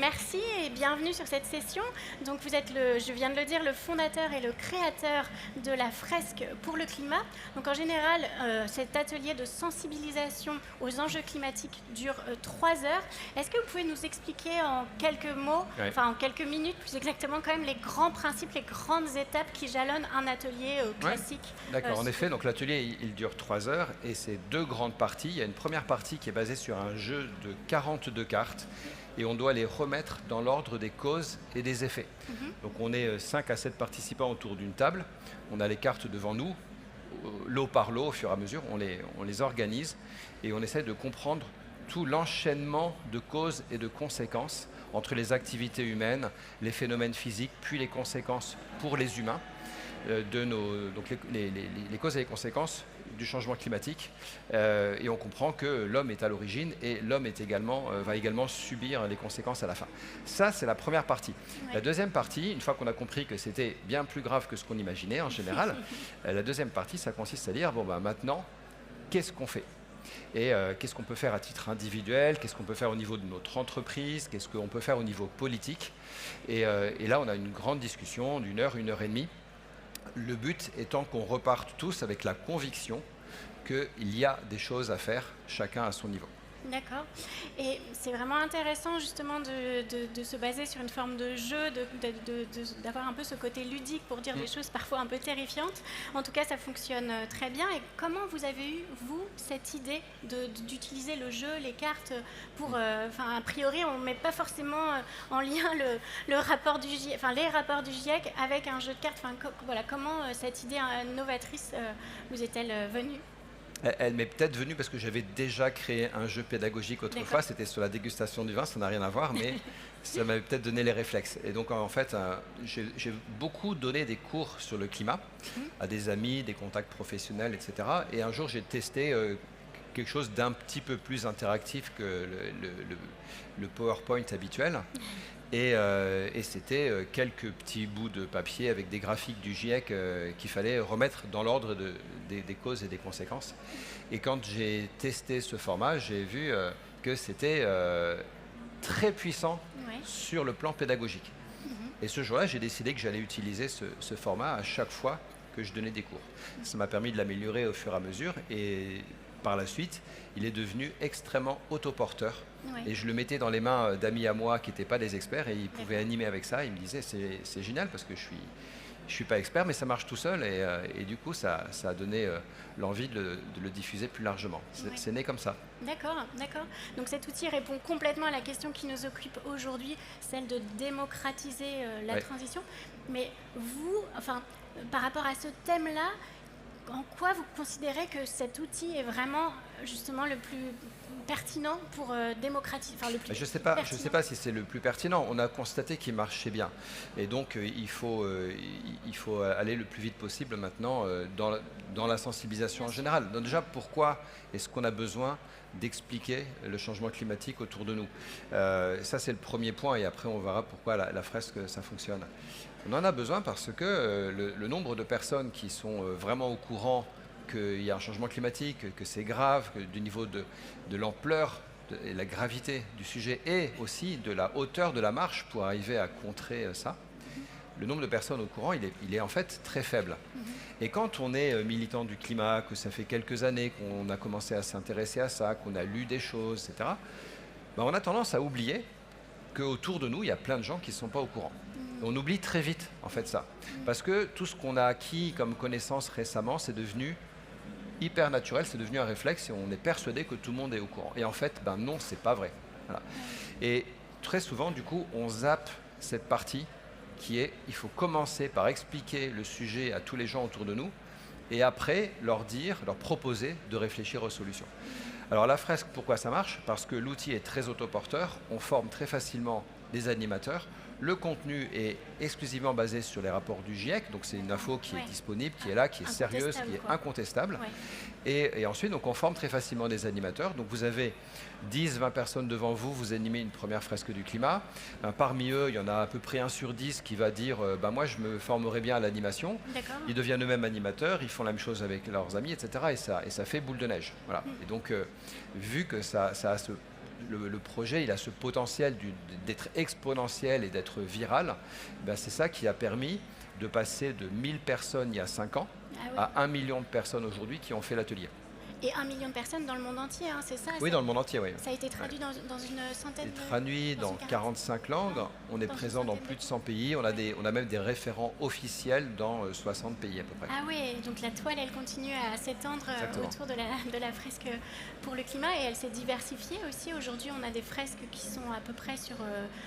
Merci et bienvenue sur cette session. Donc vous êtes, je viens de le dire, le fondateur et le créateur de la fresque pour le climat. Donc en général, cet atelier de sensibilisation aux enjeux climatiques dure 3 heures. Est-ce que vous pouvez nous expliquer en quelques mots, Ouais. enfin en quelques minutes plus exactement quand même, les grands principes, les grandes étapes qui jalonnent un atelier Ouais. classique? D'accord, en effet, donc l'atelier il dure 3 heures et c'est deux grandes parties. Il y a une première partie qui est basée sur un jeu de 42 cartes et on doit les remettre dans l'ordre des causes et des effets. Donc on est 5 à 7 participants autour d'une table, on a les cartes devant nous, lot par lot au fur et à mesure, on les organise et on essaie de comprendre tout l'enchaînement de causes et de conséquences entre les activités humaines, les phénomènes physiques, puis les conséquences pour les humains. Donc les causes et les conséquences du changement climatique et on comprend que l'homme est à l'origine et l'homme va également subir les conséquences à la fin. Ça, c'est la première partie. Ouais. La deuxième partie, une fois qu'on a compris que c'était bien plus grave que ce qu'on imaginait en général, la deuxième partie, ça consiste à dire, bon ben maintenant, qu'est-ce qu'on fait ? Et qu'est-ce qu'on peut faire à titre individuel, qu'est-ce qu'on peut faire au niveau de notre entreprise, qu'est-ce qu'on peut faire au niveau politique. Et là, on a une grande discussion d'une heure, 1 heure et demie. Le but étant qu'on reparte tous avec la conviction qu'il y a des choses à faire, chacun à son niveau. D'accord. Et c'est vraiment intéressant justement de se baser sur une forme de jeu, d'avoir un peu ce côté ludique pour dire des choses parfois un peu terrifiantes. En tout cas, ça fonctionne très bien. Et comment vous avez eu, vous, cette idée d'utiliser le jeu, les cartes pour... a priori, on ne met pas forcément en lien le rapport du GIEC, les rapports du GIEC avec un jeu de cartes. Voilà, comment cette idée novatrice vous est-elle venue ? Elle m'est peut-être venue parce que j'avais déjà créé un jeu pédagogique autrefois, c'était sur la dégustation du vin, ça n'a rien à voir, mais ça m'avait peut-être donné les réflexes. Et donc en fait, j'ai beaucoup donné des cours sur le climat à des amis, des contacts professionnels, etc. Et un jour, j'ai testé quelque chose d'un petit peu plus interactif que le PowerPoint habituel. Et c'était quelques petits bouts de papier avec des graphiques du GIEC qu'il fallait remettre dans l'ordre des causes et des conséquences. Et quand j'ai testé ce format, j'ai vu que c'était très puissant sur le plan pédagogique. Et ce jour-là, j'ai décidé que j'allais utiliser ce format à chaque fois que je donnais des cours. Ça m'a permis de l'améliorer au fur et à mesure et par la suite, il est devenu extrêmement autoporteur. Et je le mettais dans les mains d'amis à moi qui n'étaient pas des experts et ils pouvaient animer avec ça. Ils me disaient c'est génial parce que je suis pas expert mais ça marche tout seul et du coup ça a donné l'envie de le diffuser plus largement. C'est né comme ça. D'accord, d'accord. Donc cet outil répond complètement à la question qui nous occupe aujourd'hui, celle de démocratiser la transition. Mais vous, par rapport à ce thème-là, en quoi vous considérez que cet outil est vraiment justement le plus pertinent pour démocratiser, Je ne sais pas si c'est le plus pertinent. On a constaté qu'il marchait bien. Et donc, il faut aller le plus vite possible maintenant dans la sensibilisation en général. Donc, déjà, pourquoi est-ce qu'on a besoin d'expliquer le changement climatique autour de nous? Ça, c'est le premier point. Et après, on verra pourquoi la fresque, ça fonctionne. On en a besoin parce que le nombre de personnes qui sont vraiment au courant qu'il y a un changement climatique, que c'est grave, que du niveau de l'ampleur et la gravité du sujet et aussi de la hauteur de la marche pour arriver à contrer ça, le nombre de personnes au courant, il est en fait très faible. Et quand on est militant du climat, que ça fait quelques années qu'on a commencé à s'intéresser à ça, qu'on a lu des choses, etc., on a tendance à oublier qu'autour de nous, il y a plein de gens qui ne sont pas au courant. On oublie très vite, en fait, ça. Parce que tout ce qu'on a acquis comme connaissance récemment, c'est devenu hyper naturel, c'est devenu un réflexe et on est persuadé que tout le monde est au courant. Et en fait, non, c'est pas vrai. Voilà. Et très souvent, du coup, on zappe cette partie qui est, il faut commencer par expliquer le sujet à tous les gens autour de nous et après leur proposer de réfléchir aux solutions. Alors la fresque, pourquoi ça marche? Parce que l'outil est très autoporteur, on forme très facilement des animateurs. Le contenu est exclusivement basé sur les rapports du GIEC, donc c'est une info qui est disponible, qui est là, qui est sérieuse, qui est incontestable. Et ensuite, donc, on forme très facilement des animateurs. Donc vous avez 10-20 personnes devant vous, vous animez une première fresque du climat. Parmi eux, il y en a à peu près 1 sur 10 qui va dire moi je me formerai bien à l'animation. Ils deviennent eux-mêmes animateurs, ils font la même chose avec leurs amis, etc. Et ça fait boule de neige. Voilà. Et donc, vu que ça a le projet, il a ce potentiel d'être exponentiel et d'être viral. Ben, c'est ça qui a permis de passer de 1000 personnes il y a 5 ans à 1 million de personnes aujourd'hui qui ont fait l'atelier. Et 1 million de personnes dans le monde entier, hein, c'est ça? Oui, dans le monde entier, oui. Ça a été traduit dans une centaine C'est traduit dans 45 langues. On est présent dans plus de 100 pays. On a même des référents officiels dans 60 pays à peu près. Ah oui, donc la toile, elle continue à s'étendre autour de la fresque pour le climat et elle s'est diversifiée aussi. Aujourd'hui, on a des fresques qui sont à peu près sur...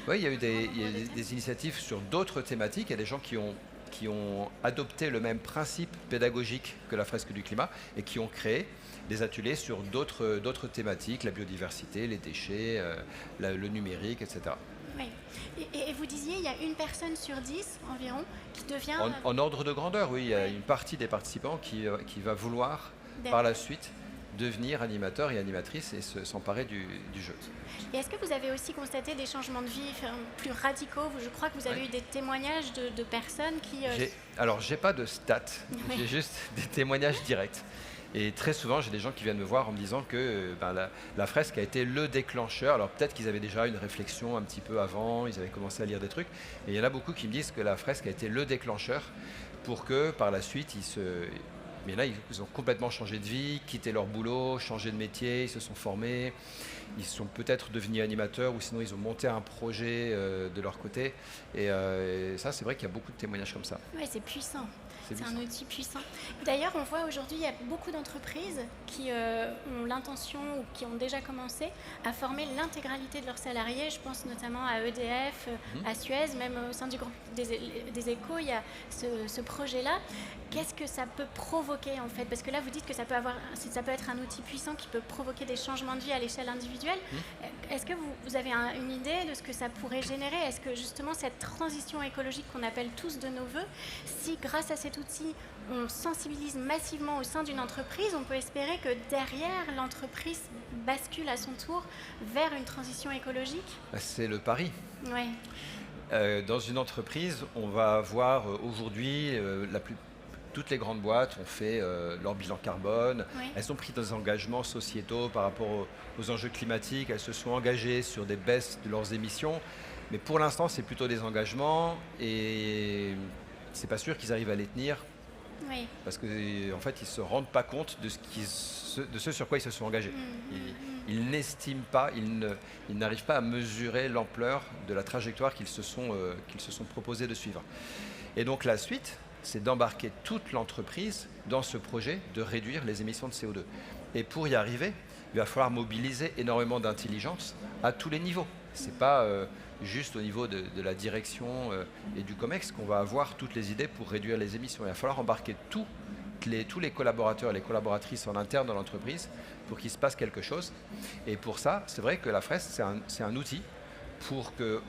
Oui, il y a eu des initiatives sur d'autres thématiques. Il y a des gens qui ont adopté le même principe pédagogique que la fresque du climat et qui ont créé des ateliers sur d'autres thématiques, la biodiversité, les déchets, le numérique, etc. Oui. Et vous disiez, il y a une personne sur 10 environ qui devient... En ordre de grandeur, oui. Il y a une partie des participants qui va vouloir, par la suite, devenir animateur et animatrice et s'emparer du jeu. Et est-ce que vous avez aussi constaté des changements de vie plus radicaux? Je crois que vous avez eu des témoignages de personnes qui... Alors, j'ai pas de stats, j'ai juste des témoignages directs. Et très souvent, j'ai des gens qui viennent me voir en me disant que la fresque a été le déclencheur. Alors peut-être qu'ils avaient déjà une réflexion un petit peu avant, ils avaient commencé à lire des trucs. Mais il y en a beaucoup qui me disent que la fresque a été le déclencheur pour que par la suite, mais là, ils ont complètement changé de vie, quitté leur boulot, changé de métier, ils se sont formés, ils sont peut-être devenus animateurs ou sinon ils ont monté un projet de leur côté. Et ça, c'est vrai qu'il y a beaucoup de témoignages comme ça. Oui, c'est puissant. C'est un outil puissant. D'ailleurs, on voit aujourd'hui, il y a beaucoup d'entreprises qui ont l'intention ou qui ont déjà commencé à former l'intégralité de leurs salariés. Je pense notamment à EDF, à Suez, même au sein du groupe des Échos, il y a ce projet-là. Qu'est-ce que ça peut provoquer en fait? Parce que là, vous dites que ça peut être un outil puissant qui peut provoquer des changements de vie à l'échelle individuelle. Est-ce que vous avez une idée de ce que ça pourrait générer? Est-ce que justement cette transition écologique qu'on appelle tous de nos voeux, si grâce à cet outil, on sensibilise massivement au sein d'une entreprise, on peut espérer que derrière, l'entreprise bascule à son tour vers une transition écologique? C'est le pari. Oui. Dans une entreprise, on va avoir aujourd'hui toutes les grandes boîtes ont fait leur bilan carbone, elles ont pris des engagements sociétaux par rapport aux enjeux climatiques, elles se sont engagées sur des baisses de leurs émissions, mais pour l'instant c'est plutôt des engagements et c'est pas sûr qu'ils arrivent à les tenir parce qu'en fait ils ne se rendent pas compte de ce sur quoi ils se sont engagés. Ils n'estiment pas, ils n'arrivent pas à mesurer l'ampleur de la trajectoire qu'ils se sont proposés de suivre. Et donc la suite, c'est d'embarquer toute l'entreprise dans ce projet de réduire les émissions de CO2. Et pour y arriver, il va falloir mobiliser énormément d'intelligence à tous les niveaux. Ce n'est pas juste au niveau de la direction et du COMEX qu'on va avoir toutes les idées pour réduire les émissions. Il va falloir embarquer tous les collaborateurs et les collaboratrices en interne dans l'entreprise pour qu'il se passe quelque chose. Et pour ça, c'est vrai que la fresque, c'est un outil pour que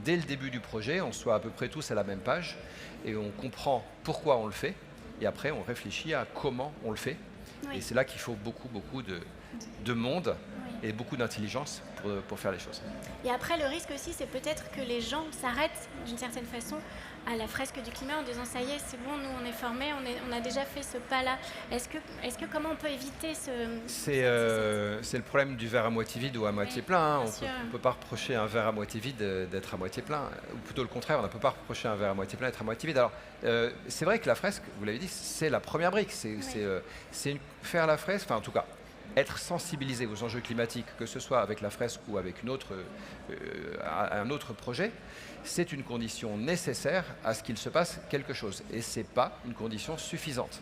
dès le début du projet, on soit à peu près tous à la même page et on comprend pourquoi on le fait et après on réfléchit à comment on le fait. Et c'est là qu'il faut beaucoup de monde et beaucoup d'intelligence pour faire les choses. Et après, le risque aussi, c'est peut-être que les gens s'arrêtent d'une certaine façon à la fresque du climat en disant ça y est, c'est bon, nous on est formés, on a déjà fait ce pas-là. Est-ce que comment on peut éviter c'est le problème du verre à moitié vide ou à moitié plein. On ne peut pas reprocher un verre à moitié vide d'être à moitié plein. Ou plutôt le contraire, on ne peut pas reprocher un verre à moitié plein d'être à moitié vide. Alors, c'est vrai que la fresque, vous l'avez dit, c'est la première brique. Faire la fresque, enfin en tout cas, être sensibilisé aux enjeux climatiques, que ce soit avec la fresque ou avec un autre projet, c'est une condition nécessaire à ce qu'il se passe quelque chose. Et ce n'est pas une condition suffisante.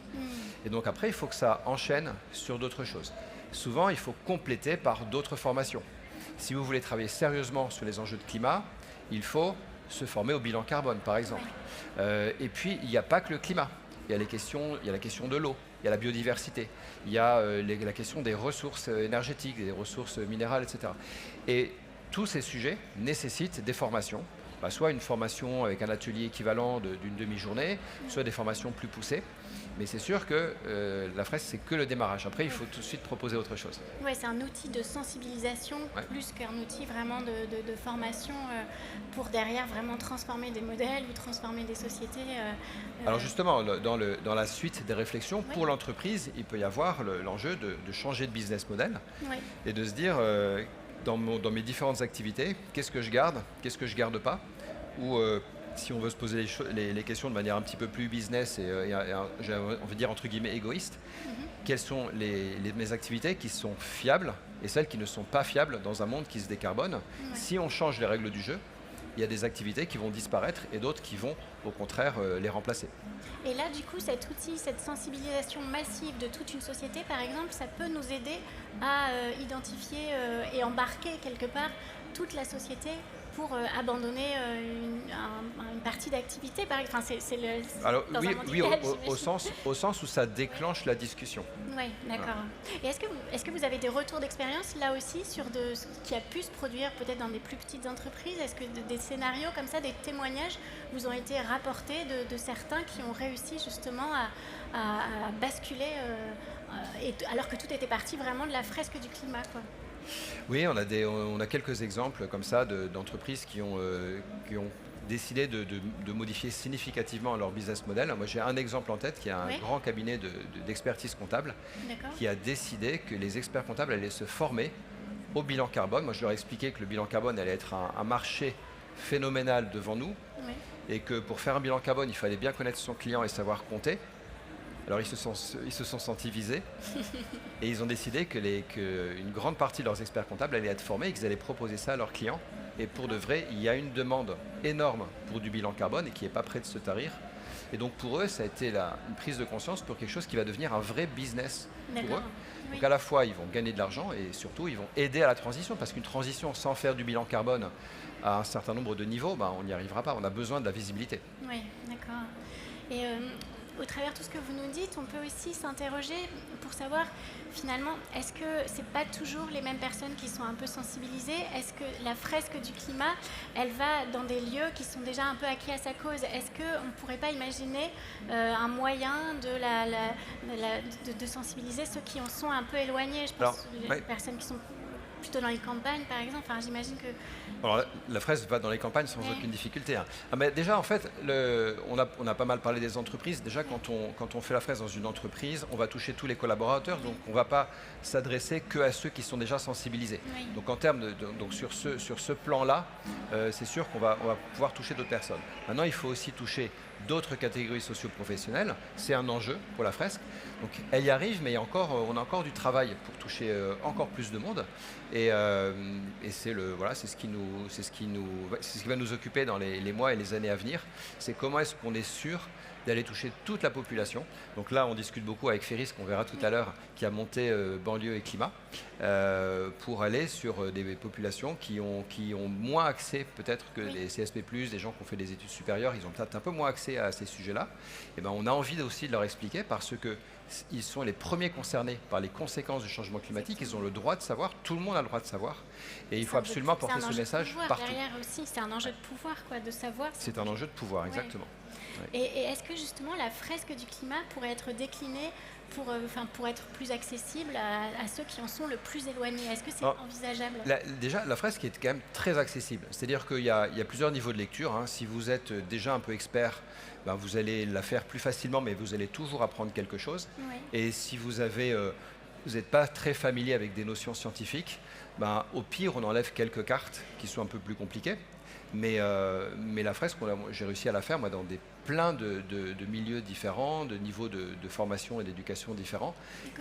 Et donc après, il faut que ça enchaîne sur d'autres choses. Souvent, il faut compléter par d'autres formations. Si vous voulez travailler sérieusement sur les enjeux de climat, il faut se former au bilan carbone, par exemple. Et puis, il n'y a pas que le climat. Il y a la question de l'eau, il y a la biodiversité, il y a la question des ressources énergétiques, des ressources minérales, etc. Et tous ces sujets nécessitent des formations, soit une formation avec un atelier équivalent d'une demi-journée, soit des formations plus poussées. Mais c'est sûr que la fresque, c'est que le démarrage. Après, il faut tout de suite proposer autre chose. Oui, c'est un outil de sensibilisation plus qu'un outil vraiment de formation pour derrière vraiment transformer des modèles ou transformer des sociétés. Alors justement, dans la suite des réflexions, pour l'entreprise, il peut y avoir l'enjeu de changer de business model et de se dire dans mes différentes activités, qu'est-ce que je garde, qu'est-ce que je garde pas, ou si on veut se poser les questions de manière un petit peu plus business j'ai envie de dire entre guillemets égoïste, quelles sont mes activités qui sont fiables et celles qui ne sont pas fiables dans un monde qui se décarbone. Ouais. Si on change les règles du jeu, il y a des activités qui vont disparaître et d'autres qui vont au contraire les remplacer. Et là, du coup, cet outil, cette sensibilisation massive de toute une société, par exemple, ça peut nous aider à identifier et embarquer quelque part toute la société pour abandonner une partie d'activité, par exemple. Enfin, c'est alors, oui, au sens où ça déclenche la discussion. Oui, d'accord. Ouais. Et est-ce que vous avez des retours d'expérience là aussi sur ce qui a pu se produire peut-être dans des plus petites entreprises? Est-ce que des scénarios comme ça, des témoignages vous ont été rapportés de certains qui ont réussi justement à basculer alors que tout était parti vraiment de la fresque du climat, quoi? Oui, on a quelques exemples comme ça d'entreprises qui ont décidé de modifier significativement leur business model. Moi, j'ai un exemple en tête qui est un grand cabinet d'expertise comptable qui a décidé que les experts comptables allaient se former au bilan carbone. Moi, je leur ai expliqué que le bilan carbone allait être un marché phénoménal devant nous et que pour faire un bilan carbone, il fallait bien connaître son client et savoir compter. Alors ils se sont sentis visés et ils ont décidé qu'une grande partie de leurs experts comptables allaient être formés et qu'ils allaient proposer ça à leurs clients. Et pour de vrai, il y a une demande énorme pour du bilan carbone et qui n'est pas prêt de se tarir. Et donc pour eux, ça a été une prise de conscience pour quelque chose qui va devenir un vrai business pour eux. Donc à la fois, ils vont gagner de l'argent et surtout, ils vont aider à la transition. Parce qu'une transition sans faire du bilan carbone à un certain nombre de niveaux, on n'y arrivera pas. On a besoin de la visibilité. Oui, d'accord. Et au travers de tout ce que vous nous dites, on peut aussi s'interroger pour savoir finalement, est-ce que c'est pas toujours les mêmes personnes qui sont un peu sensibilisées? Est-ce que la fresque du climat, elle va dans des lieux qui sont déjà un peu acquis à sa cause? Est-ce qu'on ne pourrait pas imaginer un moyen de sensibiliser ceux qui en sont un peu éloignés? Je pense les personnes qui sont plutôt dans les campagnes, par exemple. Enfin, j'imagine que... Alors, la fresque va dans les campagnes sans aucune difficulté. Hein. Mais déjà, en fait, on a pas mal parlé des entreprises. Déjà, quand on fait la fresque dans une entreprise, on va toucher tous les collaborateurs. Donc, on ne va pas s'adresser qu'à ceux qui sont déjà sensibilisés. Oui. Donc, en termes donc sur ce plan-là, c'est sûr qu'on va pouvoir toucher d'autres personnes. Maintenant, il faut aussi toucher d'autres catégories socio-professionnelles. C'est un enjeu pour la fresque. Donc, elle y arrive, mais on a encore du travail pour toucher encore plus de monde. Et c'est ce qui va nous occuper dans les mois et les années à venir. C'est comment est-ce qu'on est sûr d'aller toucher toute la population. Donc là, on discute beaucoup avec Ferris, qu'on verra tout à l'heure, qui a monté banlieue et climat, pour aller sur des populations qui ont moins accès peut-être que les CSP+, des gens qui ont fait des études supérieures, ils ont peut-être un peu moins accès à ces sujets-là. Et on a envie aussi de leur expliquer parce que ils sont les premiers concernés par les conséquences du changement climatique. Ils ont le droit de savoir, tout le monde a le droit de savoir. Et il faut absolument porter ce message partout. Derrière aussi, c'est un enjeu de pouvoir, quoi, de savoir. C'est un enjeu de pouvoir, exactement. Ouais. Et est-ce que justement la fresque du climat pourrait être déclinée pour être plus accessible à ceux qui en sont le plus éloignés? Est-ce que c'est envisageable? Déjà, la fresque est quand même très accessible. C'est-à-dire qu'il y a plusieurs niveaux de lecture. Hein. Si vous êtes déjà un peu expert, vous allez la faire plus facilement, mais vous allez toujours apprendre quelque chose. Ouais. Et si vous n'êtes pas très familier avec des notions scientifiques, au pire, on enlève quelques cartes qui sont un peu plus compliquées. Mais la fresque, j'ai réussi à la faire dans plein de milieux différents, de niveaux de formation et d'éducation différents,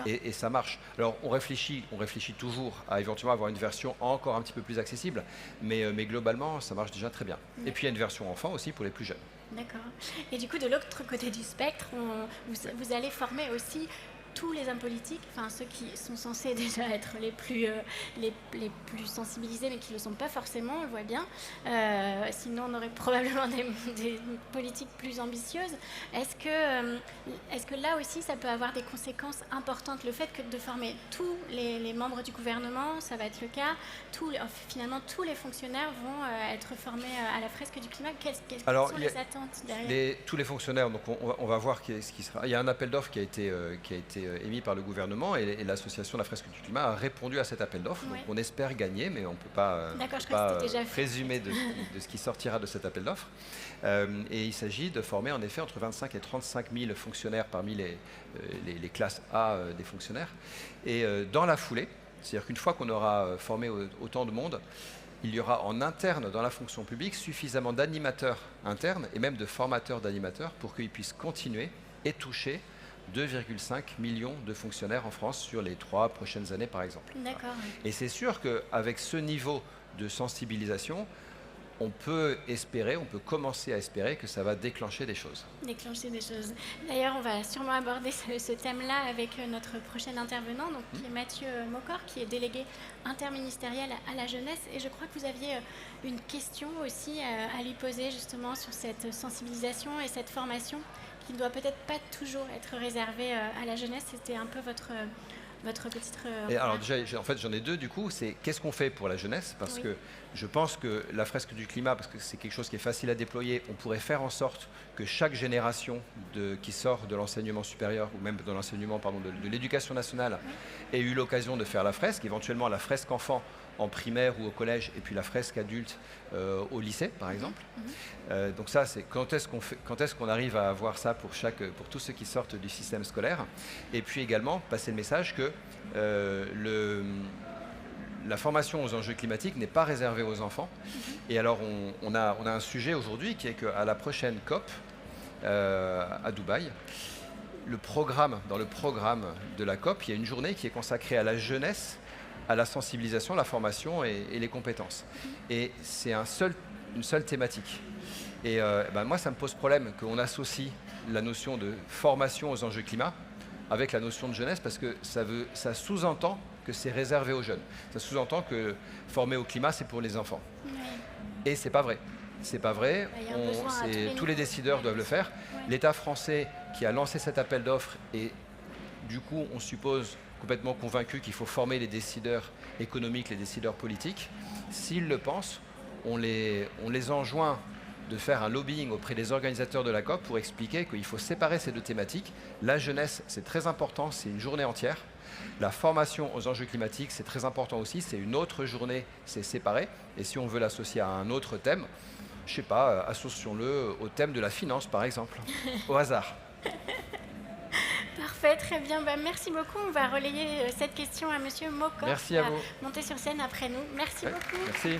et ça marche. Alors on réfléchit toujours à éventuellement avoir une version encore un petit peu plus accessible, mais globalement ça marche déjà très bien. Et puis il y a une version enfant aussi pour les plus jeunes. D'accord. Et du coup de l'autre côté du spectre, vous allez former aussi tous les hommes politiques, enfin ceux qui sont censés déjà être les plus sensibilisés, mais qui ne le sont pas forcément, on le voit bien. Sinon, on aurait probablement des politiques plus ambitieuses. Est-ce que là aussi, ça peut avoir des conséquences importantes? Le fait de former tous les membres du gouvernement, ça va être le cas. Finalement, tous les fonctionnaires vont être formés à la fresque du climat. Quelles sont les attentes derrière? Tous les fonctionnaires, donc on va voir ce qui sera. Il y a un appel d'offres qui a été émis par le gouvernement et l'association La Fresque du Climat a répondu à cet appel d'offres. Ouais. Donc on espère gagner, mais on ne peut pas présumer de ce qui sortira de cet appel d'offres. Et il s'agit de former en effet entre 25 et 35 000 fonctionnaires parmi les classes A des fonctionnaires. Et dans la foulée, C'est-à-dire qu'une fois qu'on aura formé autant de monde, il y aura en interne dans la fonction publique suffisamment d'animateurs internes et même de formateurs d'animateurs pour qu'ils puissent continuer et toucher 2,5 millions de fonctionnaires en France sur les 3 prochaines années, par exemple. D'accord. Et c'est sûr qu'avec ce niveau de sensibilisation, on peut commencer à espérer que ça va déclencher des choses. Déclencher des choses. D'ailleurs, on va sûrement aborder ce thème-là avec notre prochain intervenant, donc, qui est Mathieu Mocor, qui est délégué interministériel à la jeunesse. Et je crois que vous aviez une question aussi à lui poser justement sur cette sensibilisation et cette formation qui ne doit peut-être pas toujours être réservée à la jeunesse. C'était un peu votre petite... Et alors déjà, en fait, j'en ai deux du coup. C'est qu'est-ce qu'on fait pour la jeunesse? Parce que je pense que la fresque du climat, parce que c'est quelque chose qui est facile à déployer, on pourrait faire en sorte que chaque génération qui sort de l'enseignement supérieur, ou même de l'enseignement, de l'éducation nationale, ait eu l'occasion de faire la fresque, éventuellement la fresque enfant en primaire ou au collège, et puis la fresque adulte au lycée, par exemple. Donc ça, c'est quand est-ce qu'on arrive à avoir ça pour tous ceux qui sortent du système scolaire. Et puis également, passer le message que la formation aux enjeux climatiques n'est pas réservée aux enfants. Et alors, on a un sujet aujourd'hui qui est qu'à la prochaine COP, à Dubaï, dans le programme de la COP, il y a une journée qui est consacrée à la jeunesse, à la sensibilisation, la formation et les compétences. Et c'est une seule thématique. Et moi, ça me pose problème qu'on associe la notion de formation aux enjeux climat avec la notion de jeunesse, parce que ça sous-entend que c'est réservé aux jeunes. Ça sous-entend que former au climat, c'est pour les enfants. Et c'est pas vrai. C'est pas vrai. Tous les décideurs doivent le faire. L'État français qui a lancé cet appel d'offres, et du coup, on suppose complètement convaincu qu'il faut former les décideurs économiques, les décideurs politiques. S'ils le pensent, on les enjoint de faire un lobbying auprès des organisateurs de la COP pour expliquer qu'il faut séparer ces deux thématiques. La jeunesse, c'est très important, c'est une journée entière. La formation aux enjeux climatiques, c'est très important aussi, c'est une autre journée, c'est séparé. Et si on veut l'associer à un autre thème, je ne sais pas, associons-le au thème de la finance, par exemple, au hasard. Parfait, très bien. Merci beaucoup. On va relayer cette question à Monsieur Mocor. Merci à vous. Monter sur scène après nous. Merci beaucoup. Merci.